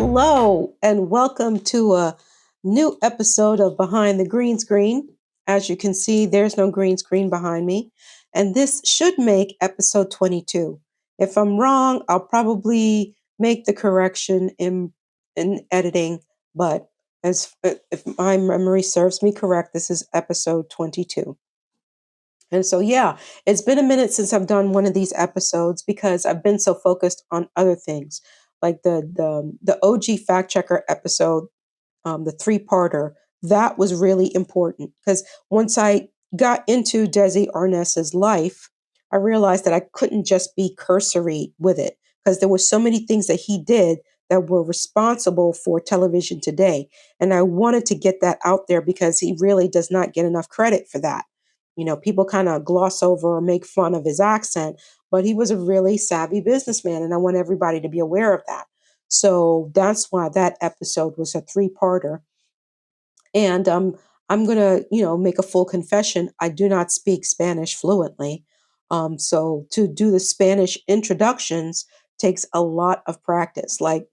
Hello, and welcome to a new episode of Behind the Green Screen. As you can see, there's no green screen behind me, and this should make episode 22. If I'm wrong, I'll probably make the correction in editing, but if my memory serves me correct, this is episode 22. And so, yeah, it's been a minute since I've done one of these episodes because I've been so focused on other things, like the OG fact checker episode, the three-parter. That was really important because once I got into Desi Arnaz's life, I realized that I couldn't just be cursory with it because there were so many things that he did that were responsible for television today, and I wanted to get that out there because he really does not get enough credit for that. People kind of gloss over or make fun of his accent, but he was a really savvy businessman, and I want everybody to be aware of that. So that's why that episode was a three-parter. And I'm going to, make a full confession. I do not speak Spanish fluently. So to do the Spanish introductions takes a lot of practice. Like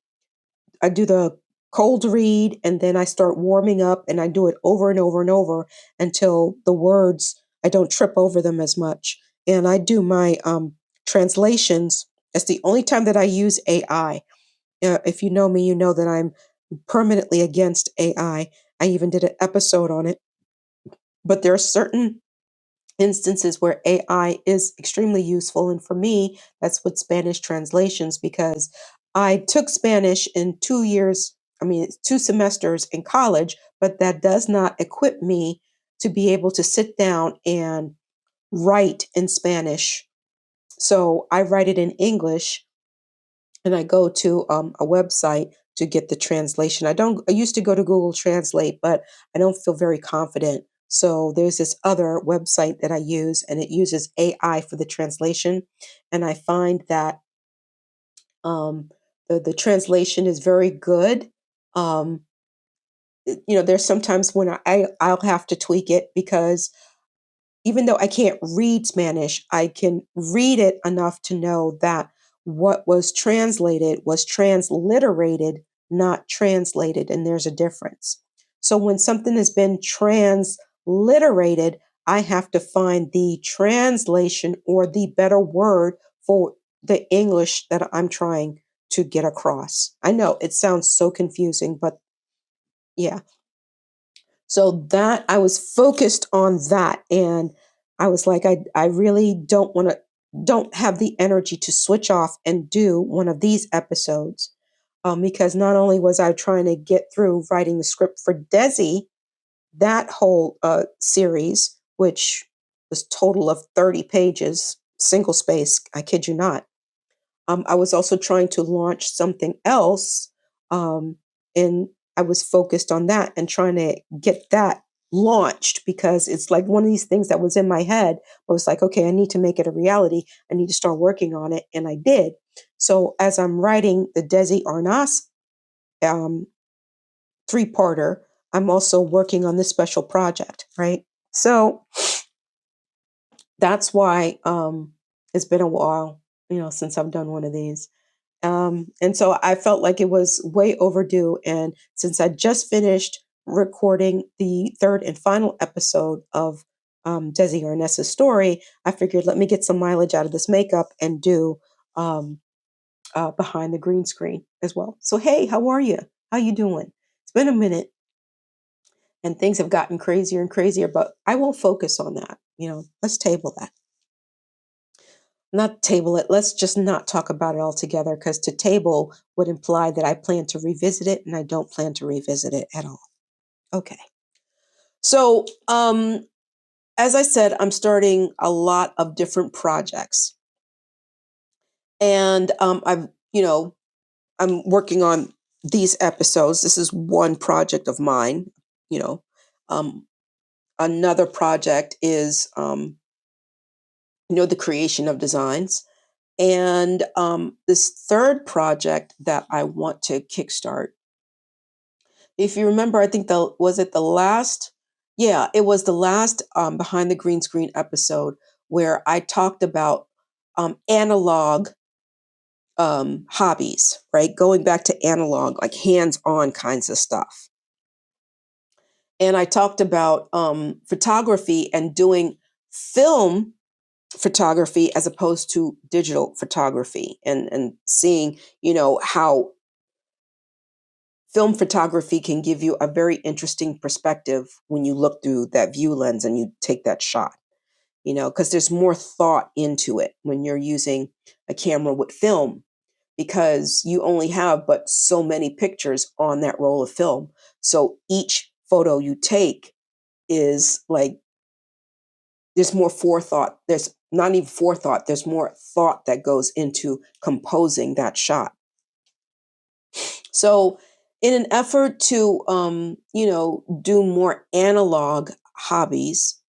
I do the cold read and then I start warming up and I do it over and over and over until the words, I don't trip over them as much. And I do my translations. It's the only time that I use AI. If you know me, you know that I'm permanently against AI. I even did an episode on it. But there are certain instances where AI is extremely useful. And for me, that's with Spanish translations because I took Spanish in 2 years, I mean, it's 2 semesters in college, but that does not equip me to be able to sit down and write in Spanish. So I write it in English and I go to a website to get the translation. I used to go to Google Translate, but I don't feel very confident. So there's this other website that I use and it uses AI for the translation. And I find that um, the translation is very good. Um, there's sometimes when I'll have to tweak it because even though I can't read Spanish, I can read it enough to know that what was transliterated, not translated, and there's a difference. So when something has been transliterated, I have to find the translation or the better word for the English that I'm trying to get across. I know it sounds so confusing, but yeah, so that I was focused on that. And I was like, I really don't have the energy to switch off and do one of these episodes. Because not only was I trying to get through writing the script for Desi, that whole series, which was total of 30 pages, single space, I kid you not. I was also trying to launch something else, and I was focused on that and trying to get that launched because it's like one of these things that was in my head. I was like, okay, I need to make it a reality. I need to start working on it, and I did. So as I'm writing the Desi Arnaz um, three-parter, I'm also working on this special project, right? So that's why it's been a while, since I've done one of these. And so I felt like it was way overdue. And since I just finished recording the third and final episode of Desi Arnaz's story, I figured let me get some mileage out of this makeup and do um, behind the green screen as well. So hey, how are you? How you doing? It's been a minute, and things have gotten crazier and crazier. But I won't focus on that. Let's table that. Not table it. Let's just not talk about it altogether because to table would imply that I plan to revisit it, and I don't plan to revisit it at all. Okay. So, as I said, I'm starting a lot of different projects, and I'm working on these episodes. This is one project of mine. You know, um, Another project is the creation of designs. And this third project that I want to kickstart, if you remember, I think the last, yeah, it was the last behind the green screen episode where I talked about analog hobbies, right? Going back to analog, like hands-on kinds of stuff. And I talked about photography and doing film photography as opposed to digital photography, and seeing, how film photography can give you a very interesting perspective when you look through that view lens and you take that shot, because there's more thought into it when you're using a camera with film, because you only have but so many pictures on that roll of film. So each photo you take is like, there's more forethought. There's not even forethought, there's more thought that goes into composing that shot. So, in an effort to, do more analog hobbies,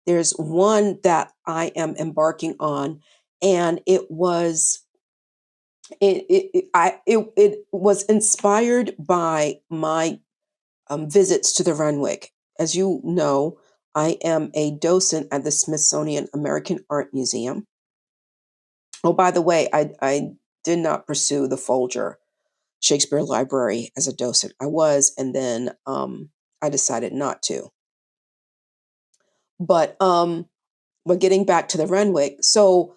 there's one that I am embarking on, and it was inspired by my visits to the Renwick. As you know, I am a docent at the Smithsonian American Art Museum. Oh, by the way, I did not pursue the Folger Shakespeare Library as a docent. I was, and then I decided not to. But getting back to the Renwick, so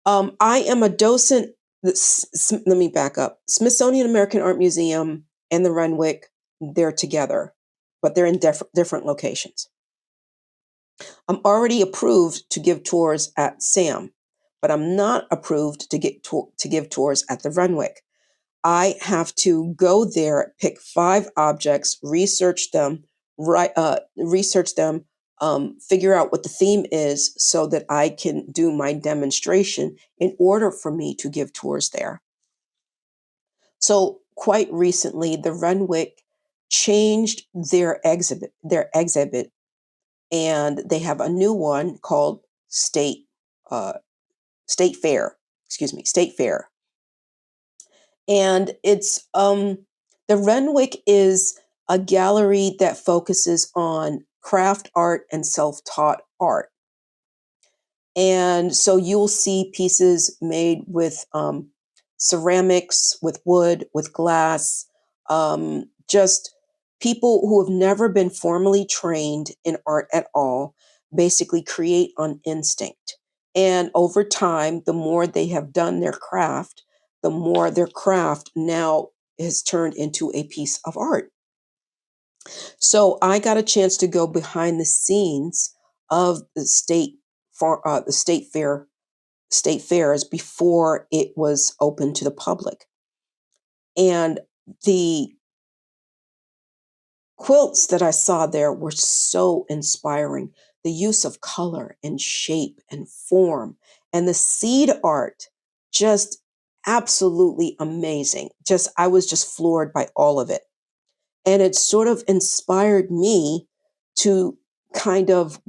I am a docent. Let me back up. Smithsonian American Art Museum and the Renwick, they're together, but they're in different locations. I'm already approved to give tours at SAM, but I'm not approved to give tours at the Renwick. I have to go there, pick 5 objects, research them, figure out what the theme is so that I can do my demonstration in order for me to give tours there. So quite recently, the Renwick changed their exhibit, and they have a new one called uh, State Fair. Excuse me, State Fair. And it's the Renwick is a gallery that focuses on craft art and self-taught art. And so you'll see pieces made with ceramics, with wood, with glass, just people who have never been formally trained in art at all basically create on instinct. And over time, the more they have done their craft, the more their craft now has turned into a piece of art. So I got a chance to go behind the scenes of the state fairs before it was open to the public. And the quilts that I saw there were so inspiring. The use of color and shape and form, and the seed art, just absolutely amazing. I was just floored by all of it. And it sort of inspired me to kind of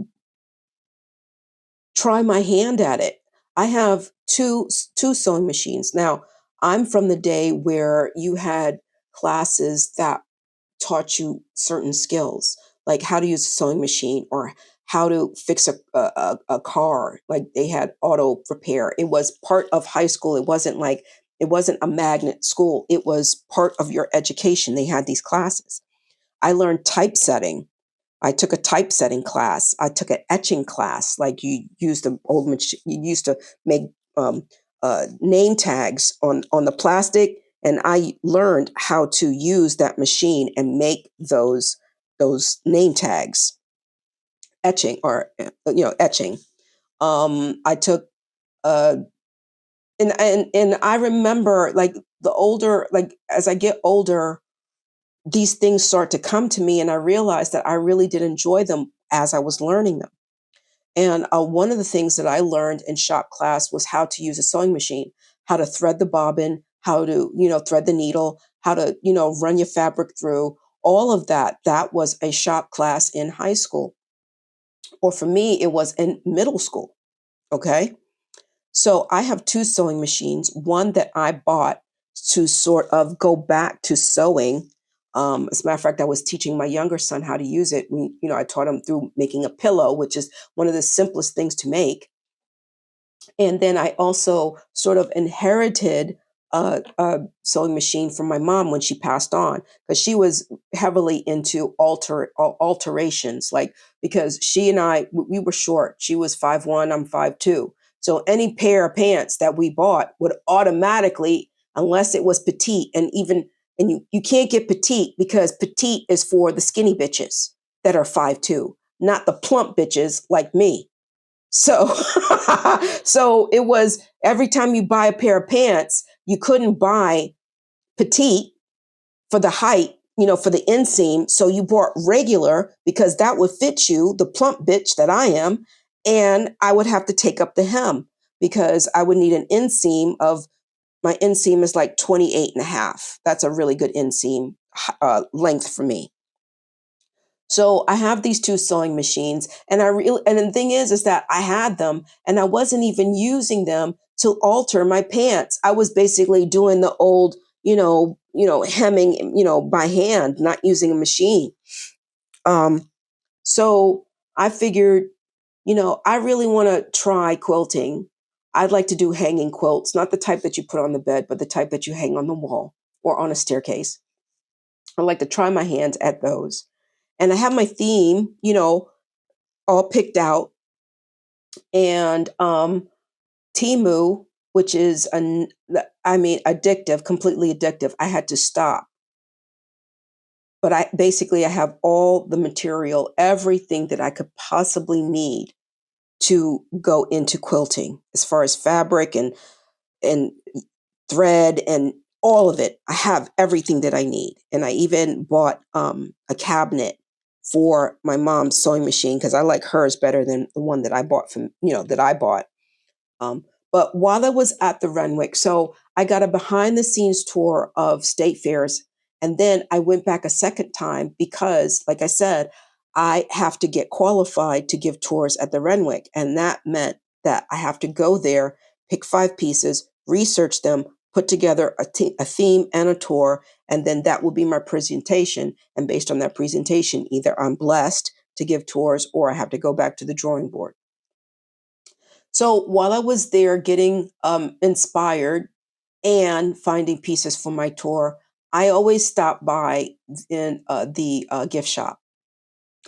try my hand at it. I have two sewing machines. Now, I'm from the day where you had classes that taught you certain skills, like how to use a sewing machine or how to fix a car. Like they had auto repair. It was part of high school. It wasn't a magnet school. It was part of your education. They had these classes. I learned typesetting. I took a typesetting class. I took an etching class. Like you used the old machine, you used to make name tags on the plastic, and I learned how to use that machine and make those name tags, etching. I took uh, and I remember like the older, like as I get older, these things start to come to me, and I realized that I really did enjoy them as I was learning them. And one of the things that I learned in shop class was how to use a sewing machine, how to thread the bobbin, how to, thread the needle, how to, run your fabric through. All of that, that was a shop class in high school. Or for me, it was in middle school. Okay. So I have 2 sewing machines, one that I bought to sort of go back to sewing. As a matter of fact, I was teaching my younger son how to use it. I taught him through making a pillow, which is one of the simplest things to make. And then I also sort of inherited a sewing machine from my mom when she passed on, because she was heavily into alterations. Like, because she and we were short. She was 5'1", I'm 5'2". So any pair of pants that we bought would automatically, unless it was petite, and you can't get petite, because petite is for the skinny bitches that are 5'2", not the plump bitches like me. So, so it was, every time you buy a pair of pants, you couldn't buy petite for the height, for the inseam. So you bought regular, because that would fit you, the plump bitch that I am. And I would have to take up the hem, because I would need an inseam my inseam is like 28 and a half. That's a really good inseam length for me. So I have these two sewing machines, and and the thing is that I had them and I wasn't even using them to alter my pants. I was basically doing the old, hemming, by hand, not using a machine. Um, so I figured, I really want to try quilting. I'd like to do hanging quilts, not the type that you put on the bed, but the type that you hang on the wall or on a staircase. I'd like to try my hands at those. And I have my theme, all picked out. And Temu, which is addictive, completely addictive. I had to stop. But I have all the material, everything that I could possibly need to go into quilting, as far as fabric and thread and all of it. I have everything that I need. And I even bought a cabinet for my mom's sewing machine, because I like hers better than the one that I bought that I bought. But while I was at the Renwick, so I got a behind the scenes tour of state fairs. And then I went back a second time because, like I said, I have to get qualified to give tours at the Renwick. And that meant that I have to go there, pick 5 pieces, research them, put together a theme and a tour. And then that will be my presentation. And based on that presentation, either I'm blessed to give tours or I have to go back to the drawing board. So while I was there getting inspired and finding pieces for my tour, I always stop by in the gift shop.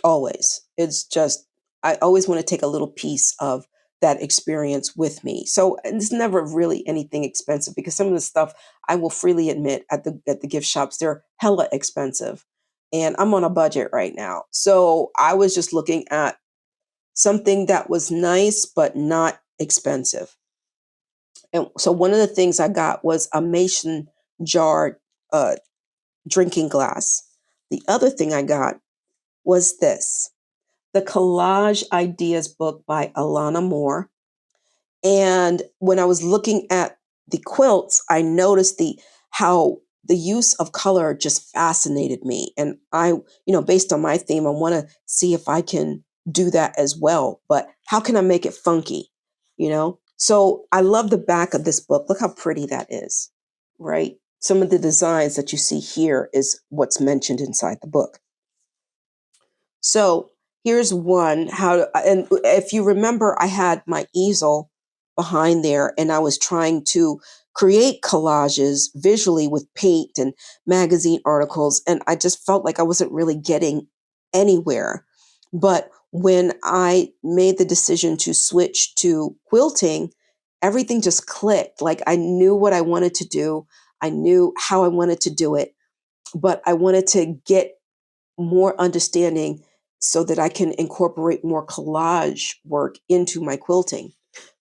Always. It's just, I always want to take a little piece of that experience with me. So it's never really anything expensive, because some of the stuff, I will freely admit, at the gift shops, they're hella expensive. And I'm on a budget right now. So I was just looking at something that was nice but not expensive. And so one of the things I got was a mason jar uh, drinking glass. The other thing I got was this, the Collage Ideas book by Alana Moore. And when I was looking at the quilts, I noticed how the use of color just fascinated me. And I, based on my theme, I want to see if I can do that as well. But how can I make it funky? So I love the back of this book. Look how pretty that is, right? Some of the designs that you see here is what's mentioned inside the book. So here's one, and if you remember, I had my easel behind there and I was trying to create collages visually with paint and magazine articles. And I just felt like I wasn't really getting anywhere. But when I made the decision to switch to quilting, everything just clicked. Like, I knew what I wanted to do. I knew how I wanted to do it, but I wanted to get more understanding so that I can incorporate more collage work into my quilting.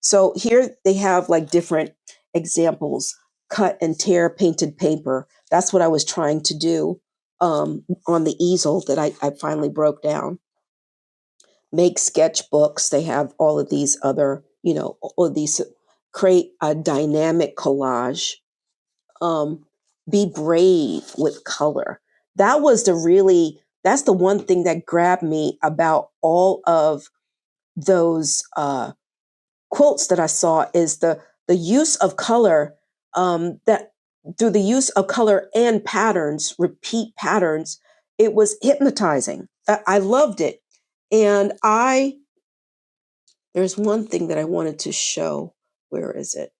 So here they have like different examples: cut and tear painted paper. That's what I was trying to do on the easel that I finally broke down. Make sketchbooks. They have all of these other, all of these, create a dynamic collage. Be brave with color. That's the one thing that grabbed me about all of those quilts that I saw, is the use of color, that through the use of color and patterns, repeat patterns, it was hypnotizing. I loved it. And there's one thing that I wanted to show. where is it?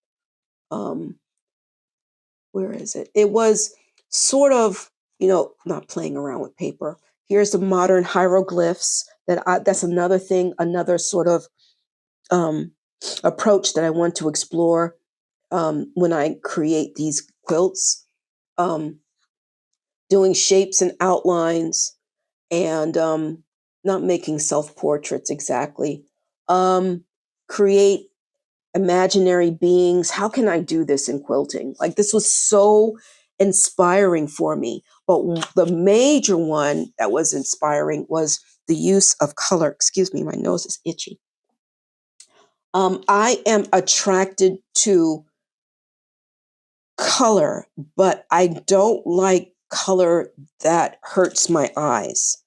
Where is it? It was sort of, not playing around with paper. Here's the modern hieroglyphs that's another thing, another sort of um, approach that I want to explore when I create these quilts. Doing shapes and outlines and not making self portraits exactly. Create imaginary beings. How can I do this in quilting? Like, this was so inspiring for me. But the major one that was inspiring was the use of color. Excuse me, my nose is itchy. I am attracted to color, but I don't like color that hurts my eyes,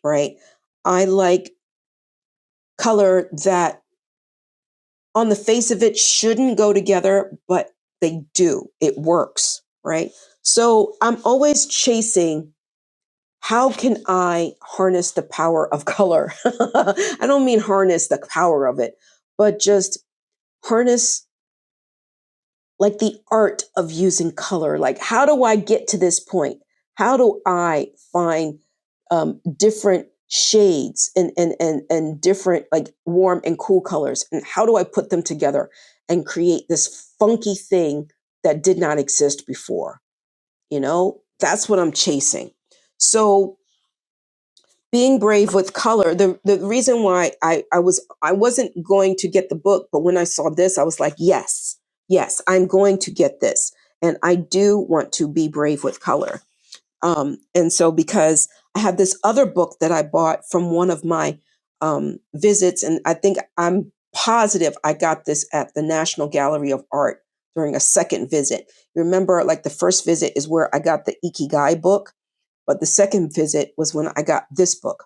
right? I like color that on the face of it shouldn't go together, but they do. It works, right? So I'm always chasing, how can I harness the power of color? I don't mean harness the power of it, but just harness like the art of using color. Like, how do I get to this point? How do I find different shades and different like warm and cool colors? And how do I put them together and create this funky thing that did not exist before? That's what I'm chasing. So being brave with color, the reason why I wasn't going to get the book, but when I saw this, I was like, yes, I'm going to get this. And I do want to be brave with color. And so because I have this other book that I bought from one of my visits, and I think I'm positive I got this at the National Gallery of Art during a second visit. You remember, like, the first visit is where I got the Ikigai book, but the second visit was when I got this book.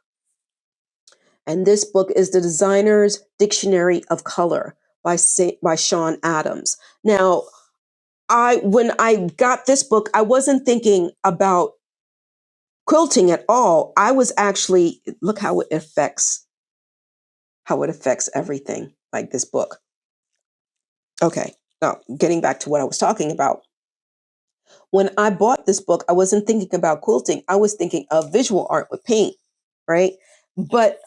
And this book is The Designer's Dictionary of Color by Sean Adams. Now, when I got this book, I wasn't thinking about quilting at all. I was actually, look how it affects everything, like this book. Okay, now getting back to what I was talking about. When I bought this book, I wasn't thinking about quilting. I was thinking of visual art with paint, right? But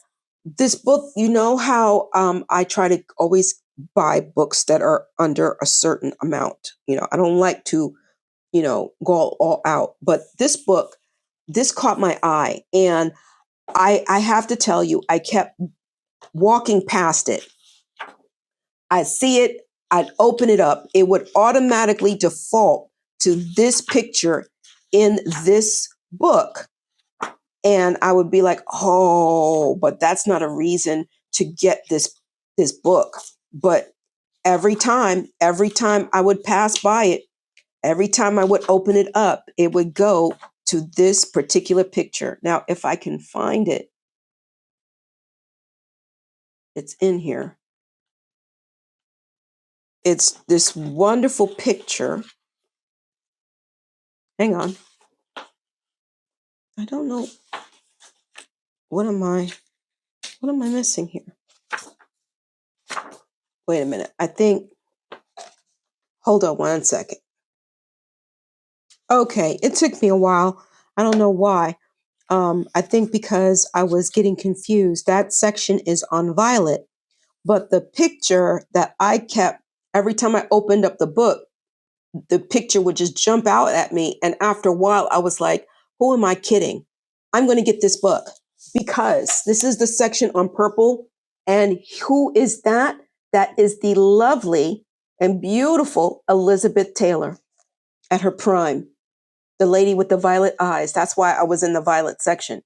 this book, you know how I try to always buy books that are under a certain amount. I don't like to, go all out. But this book, this caught my eye. And I have to tell you, I kept walking past it. I'd see it, I'd open it up. It would automatically default to this picture in this book. And I would be like, oh, but that's not a reason to get this book. But every time I would pass by it, every time I would open it up, it would go to this particular picture. Now, if I can find it, it's in here. It's this wonderful picture. Hang on. I don't know. What am I missing here? Wait a minute. Hold on one second. Okay, it took me a while. I don't know why. I think because I was getting confused. That section is on violet, but the picture that I kept, every time I opened up the book, the picture would just jump out at me. And after a while, I was like, who am I kidding? I'm going to get this book because this is the section on purple. And who is that? That is the lovely and beautiful Elizabeth Taylor at her prime, the lady with the violet eyes. That's why I was in the violet section.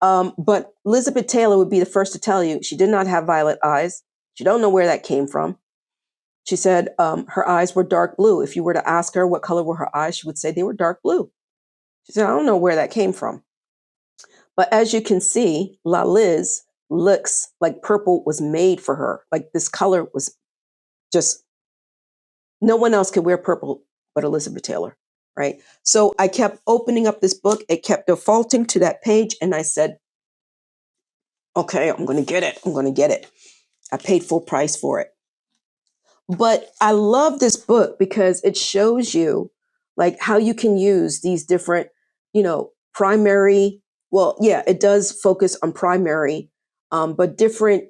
But Elizabeth Taylor would be the first to tell you she did not have violet eyes. She don't know where that came from. She said her eyes were dark blue. If you were to ask her what color were her eyes, she would say they were dark blue. She said, I don't know where that came from. But as you can see, La Liz looks like purple was made for her. Like, this color was just, no one else could wear purple but Elizabeth Taylor, right? So I kept opening up this book. It kept defaulting to that page. And I said, okay, I'm going to get it. I paid full price for it. But I love this book because it shows you like how you can use these different, primary. Well, yeah, it does focus on primary, but different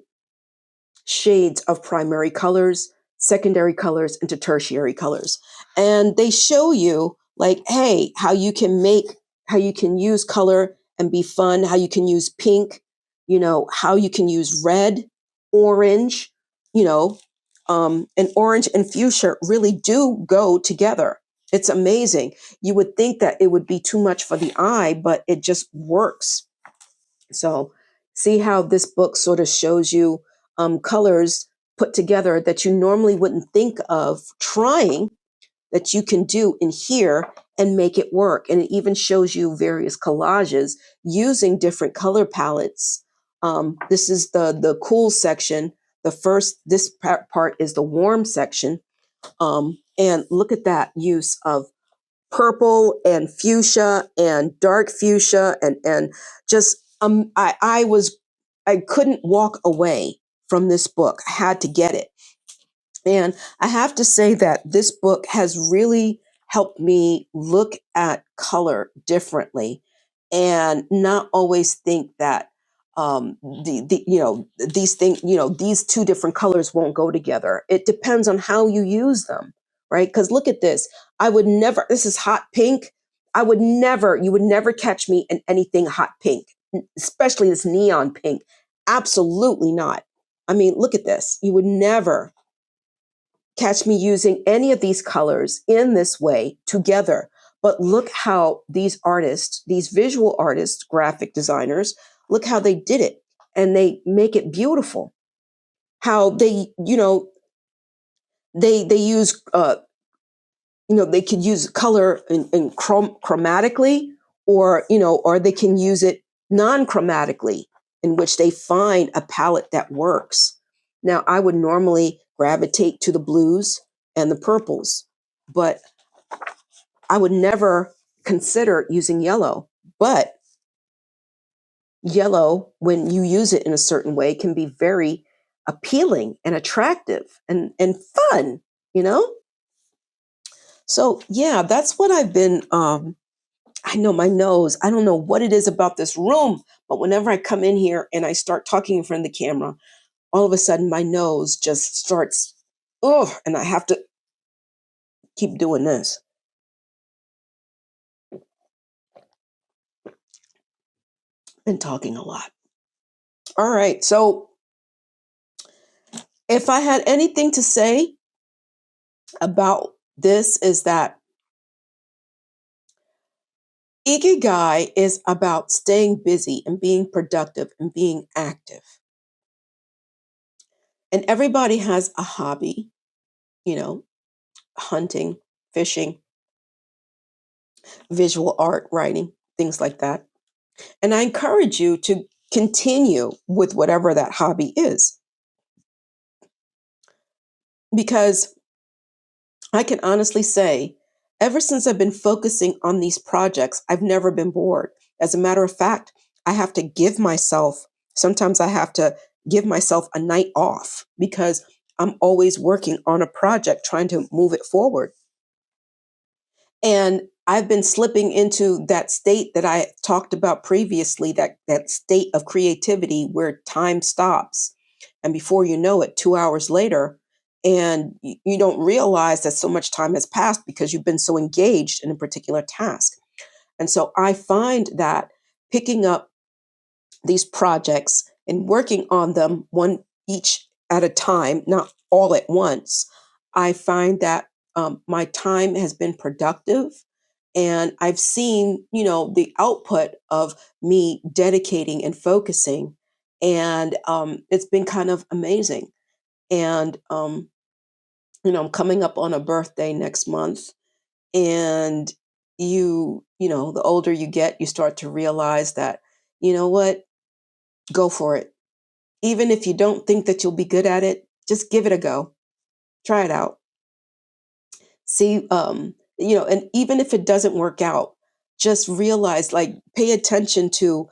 shades of primary colors, secondary colors, into tertiary colors. And they show you like, hey, how you can use color and be fun, how you can use pink, how you can use red, orange, and orange and fuchsia really do go together. It's amazing. You would think that it would be too much for the eye, but it just works. So, see how this book sort of shows you colors put together that you normally wouldn't think of trying, that you can do in here and make it work. And it even shows you various collages using different color palettes. This is the cool section. This part is the warm section. And look at that use of purple and fuchsia and dark fuchsia and just I couldn't walk away from this book. I had to get it. And I have to say that this book has really helped me look at color differently and not always think that these things, these two different colors won't go together. It depends on how you use them, right? Because look at this. I would never, this is hot pink. You would never catch me in anything hot pink, especially this neon pink. Absolutely not. I mean, look at this. You would never catch me using any of these colors in this way together. But look how these artists, these visual artists, graphic designers, look how they did it. And they make it beautiful. How they use, they could use color in chromatically, or they can use it non-chromatically, in which they find a palette that works. Now, I would normally gravitate to the blues and the purples, but I would never consider using yellow. But yellow, when you use it in a certain way, can be very appealing and attractive and fun, you know? So yeah, that's what I've been I know my nose. I don't know what it is about this room, but whenever I come in here and I start talking in front of the camera, all of a sudden my nose just starts, and I have to keep doing this. Been talking a lot. All right. So if I had anything to say about this, is that Ikigai is about staying busy and being productive and being active. And everybody has a hobby, you know, hunting, fishing, visual art, writing, things like that. And I encourage you to continue with whatever that hobby is, because I can honestly say, ever since I've been focusing on these projects, I've never been bored. As a matter of fact, I have to give myself, sometimes I have to give myself a night off because I'm always working on a project trying to move it forward. And I've been slipping into that state that I talked about previously, that state of creativity where time stops. And before you know it, 2 hours later, and you don't realize that so much time has passed because you've been so engaged in a particular task. And so I find that picking up these projects and working on them one each at a time, not all at once, I find that my time has been productive, and I've seen, the output of me dedicating and focusing, and it's been kind of amazing. And I'm coming up on a birthday next month, and the older you get, you start to realize that, you know what, go for it. Even if you don't think that you'll be good at it, just give it a go. Try it out. See, and even if it doesn't work out, just realize, like, pay attention to,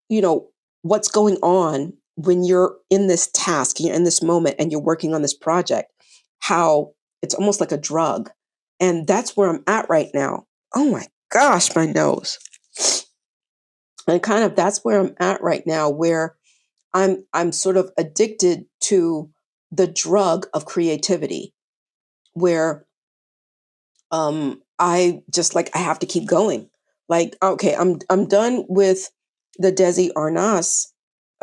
you know, what's going on when you're in this task, you're in this moment and you're working on this project, how it's almost like a drug. And that's where I'm at right now. Oh my gosh, my nose. And kind of that's where I'm at right now, where I'm sort of addicted to the drug of creativity, where I just like I have to keep going. Like, okay, I'm done with the Desi Arnaz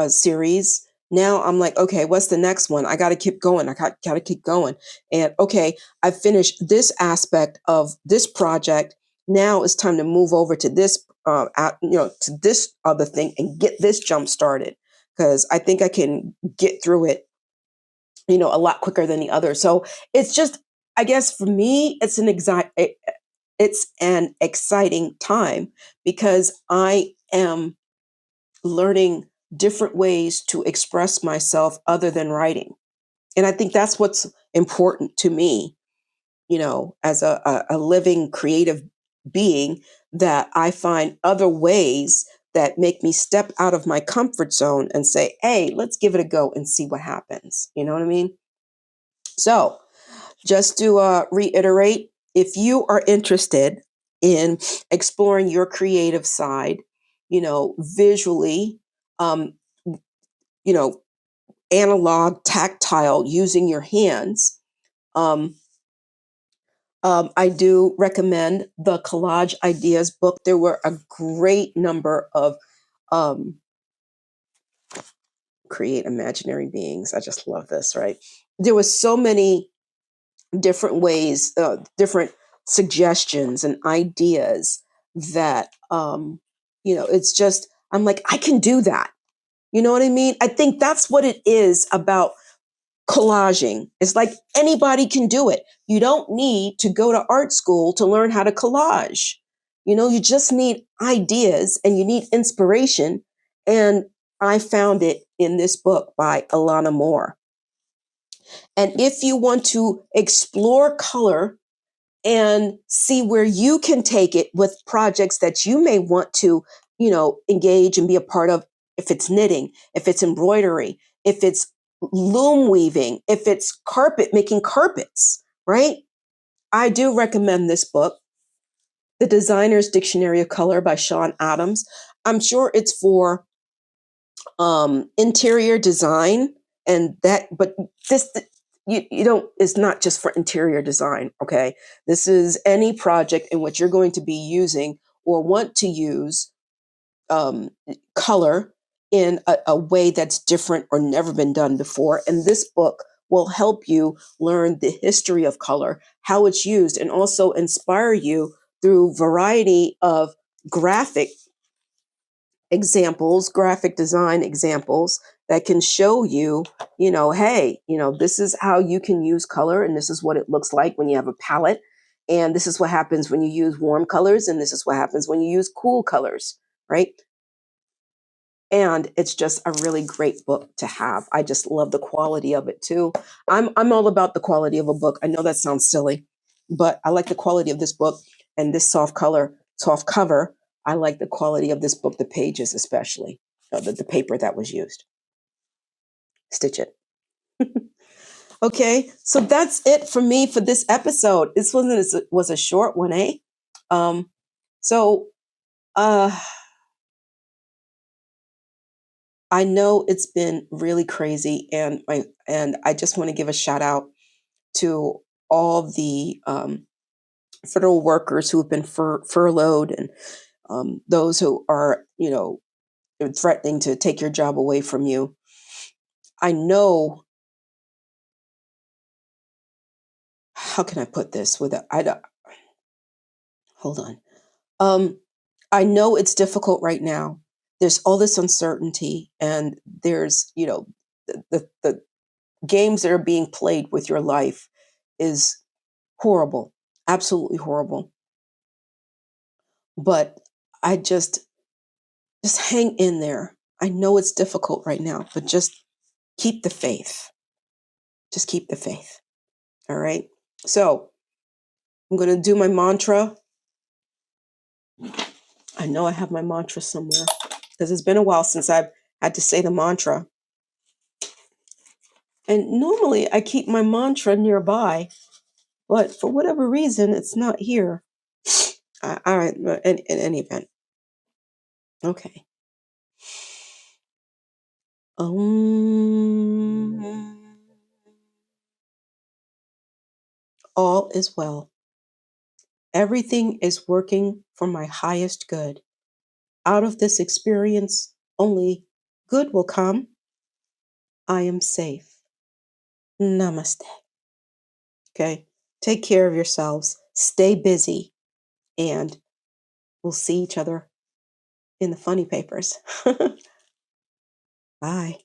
series. Now I'm like, okay, what's the next one? I got to keep going. Got to keep going. And okay, I finished this aspect of this project. Now it's time to move over to this, to this other thing and get this jump started, because I think I can get through it, a lot quicker than the other. So it's just, I guess for me, it's an exciting time because I am learning different ways to express myself other than writing. And I think that's what's important to me, as a living creative being, that I find other ways that make me step out of my comfort zone and say, hey, let's give it a go and see what happens. You know what I mean? So, just to reiterate, if you are interested in exploring your creative side, visually, um, you know, analog, tactile, using your hands, um, I do recommend the Collage Ideas book. There were a great number of um, create imaginary beings. I just love this, right? There was so many different ways, different suggestions and ideas that, it's just, I'm like, I can do that. You know what I mean? I think that's what it is about collaging. It's like anybody can do it. You don't need to go to art school to learn how to collage. You just need ideas and you need inspiration. And I found it in this book by Alana Moore. And if you want to explore color and see where you can take it with projects that you may want to, engage and be a part of, if it's knitting, if it's embroidery, if it's loom weaving, if it's making carpets, right? I do recommend this book, The Designer's Dictionary of Color by Sean Adams. I'm sure it's for interior design and that, but this, you don't, it's not just for interior design. Okay. This is any project in which you're going to be using or want to use color in a way that's different or never been done before. And this book will help you learn the history of color, how it's used, and also inspire you through variety of graphic examples, graphic design examples that can show you, hey, this is how you can use color and this is what it looks like when you have a palette. And this is what happens when you use warm colors. And this is what happens when you use cool colors, right? And it's just a really great book to have. I just love the quality of it too. I'm all about the quality of a book. I know that sounds silly, but I like the quality of this book and this soft cover. I like the quality of this book, the pages especially, the paper that was used. Stitch it. Okay, so that's it for me for this episode. This was a short one, eh? So uh I know it's been really crazy, and I just want to give a shout out to all the federal workers who have been furloughed, and those who are, threatening to take your job away from you. I know, how can I put this without, I don't, hold on. I know it's difficult right now. There's all this uncertainty, and there's, the games that are being played with your life is horrible, absolutely horrible. But I just hang in there. I know it's difficult right now, but just keep the faith. Just keep the faith. All right. So I'm going to do my mantra. I know I have my mantra somewhere because it's been a while since I've had to say the mantra. And normally I keep my mantra nearby, but for whatever reason, it's not here. All right, in any event. Okay. All is well. Everything is working for my highest good. Out of this experience, only good will come. I am safe. Namaste. Okay. Take care of yourselves. Stay busy. And we'll see each other in the funny papers. Bye.